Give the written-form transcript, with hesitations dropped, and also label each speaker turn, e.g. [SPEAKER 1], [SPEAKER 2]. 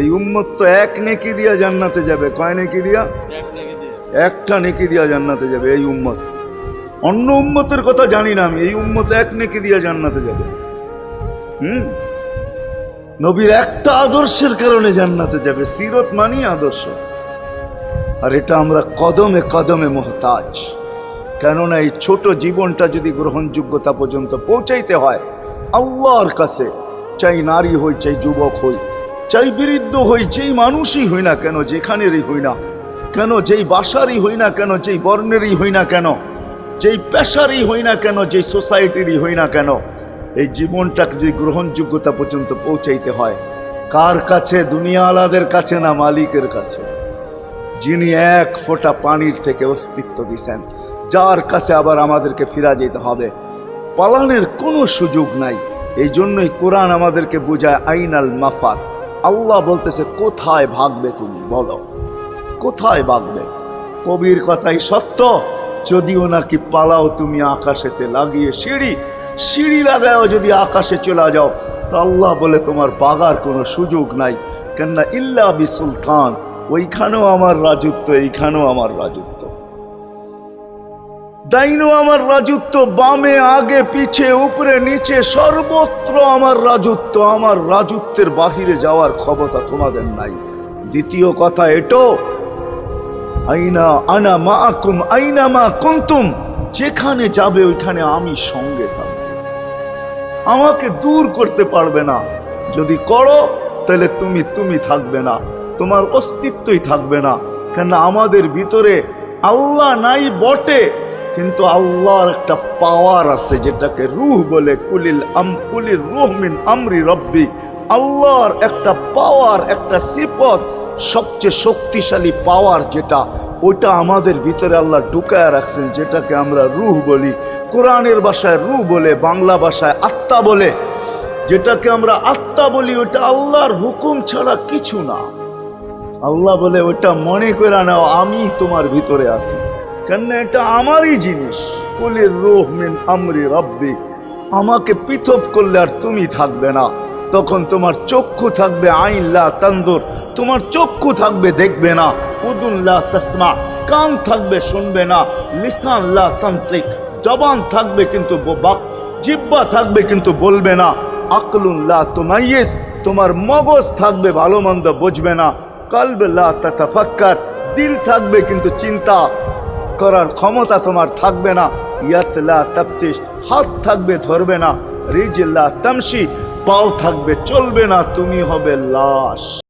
[SPEAKER 1] এই উম্মত তো এক নেকি দিয়া জান্নাতে যাবে। কয় নেকি দিয়া? একটা নেকি দিয়া জান্নাতে যাবে এই উম্মত। অন্য উম্মতের কথা জানি না আমি, এই উম্মত এক নেকি দিয়া জান্নাতে যাবে। নবীর একটা আদর্শের কারণে জান্নাতে যাবে। সিরত মানি আদর্শ, আর এটা আমরা কদমে কদমে মুহতাজ। কেননা এই ছোট জীবনটা যদি গ্রহণযোগ্যতা পর্যন্ত পৌঁছাইতে হয় আল্লাহর কাছে, চাই নারী হই, চাই যুবক হই, চাই বৃদ্ধ হই, যেই মানুষই হই না কেন, যেখানেরই হই না কেন, যেই বাসারই হই না কেন, যেই বর্ণেরই হই না কেন, যেই পেশারই হই না কেন, যেই সোসাইটিরই হই না কেন, এই জীবনটাকে যদি গ্রহণযোগ্যতা পর্যন্ত পৌঁছাইতে হয় কার কাছে? দুনিয়াওয়ালাদের কাছে না, মালিকের কাছে, যিনি এক ফোঁটা পানির থেকে অস্তিত্ব দিছেন, যার কাছে আবার আমাদেরকে ফিরা যেতে হবে। পালানের কোনো সুযোগ নাই। এই জন্যই কোরআন আমাদেরকে বোঝায় আইনাল মাফার। আল্লাহ বলতেছে কোথায় ভাগবে তুমি, বলো কোথায় ভাগবে? কবির কথাই সত্য, যদিও নাকি পালাও তুমি আকাশেতে লাগিয়ে সিঁড়ি, সিঁড়ি লাগাও যদি আকাশে চলে যাও, তো আল্লাহ বলে তোমার বাগার কোনো সুযোগ নাই। কেননা ইল্লা বিসুলতান, ওইখানেও আমার রাজত্ব, এইখানেও আমার রাজত্ব, ডাইনো আমার রাজত্ব, বামে আগে পিছে উপরে নিচে সর্বত্র আমার রাজত্ব। আমার রাজত্বের বাহিরে যাওয়ার ক্ষমতা তোমাদের নাই। দ্বিতীয় কথা এটো, আইনা আনা মাআকুম আইনা মা কুনতুম, যেখানে যাবে ওইখানে আমি সঙ্গে থাকব, আমাকে দূর করতে পারবে না। যদি করো তাহলে তুমি থাকবে না, তোমার অস্তিত্বই থাকবে না। কেন আমাদের ভিতরে আল্লাহ নাই বটে, কিন্তু আল্লাহর একটা পাওয়ার আছে যেটাকে রূহ বলে। কুলির রূহ মিন আমরি রব্বি, আল্লাহর একটা পাওয়ার, একটা সিফত, সবচেয়ে শক্তিশালী পাওয়ার যেটা, ওটা আমাদের ভিতরে আল্লাহ ঢুকায় রাখছেন, যেটাকে আমরা রূহ বলি। কোরআনের ভাষায় রূহ বলে, বাংলা ভাষায় আত্মা বলে। যেটাকে আমরা আত্মা বলি ওটা আল্লাহর হুকুম ছাড়া কিছু না। আল্লাহ বলে ওটা মনে করে নাও আমি তোমার ভিতরে আছি, কেন এটা আমারই জিনিস। কুলির রূহ মিন আমরি রব্বি, আমাকে পৃথক করলে আর তুমি থাকবে না। তখন তোমার চক্ষু থাকবে আইন লা তানজুর, তোমার চক্ষু থাকবে দেখবে না। উদুন লা তাসমা, কান থাকবে শুনবে না। লিসান লা তান্ত্রিক, জবান থাকবে কিন্তু জিহ্বা থাকবে কিন্তু বলবে না। আকলুন লা তুমাইয়িজ, তোমার মগজ থাকবে ভালো মন্দ বুঝবে না। কলব লা তাতাফাক্কার, দিল থাকবে কিন্তু চিন্তা করার ক্ষমতা তোমার থাকবে না। ইয়াত লা তাফতিশ, হাত থাকবে ধরবে না। রিজল লা তামশি, পাও থাকবে চলবে না, তুমি হবে লাশ।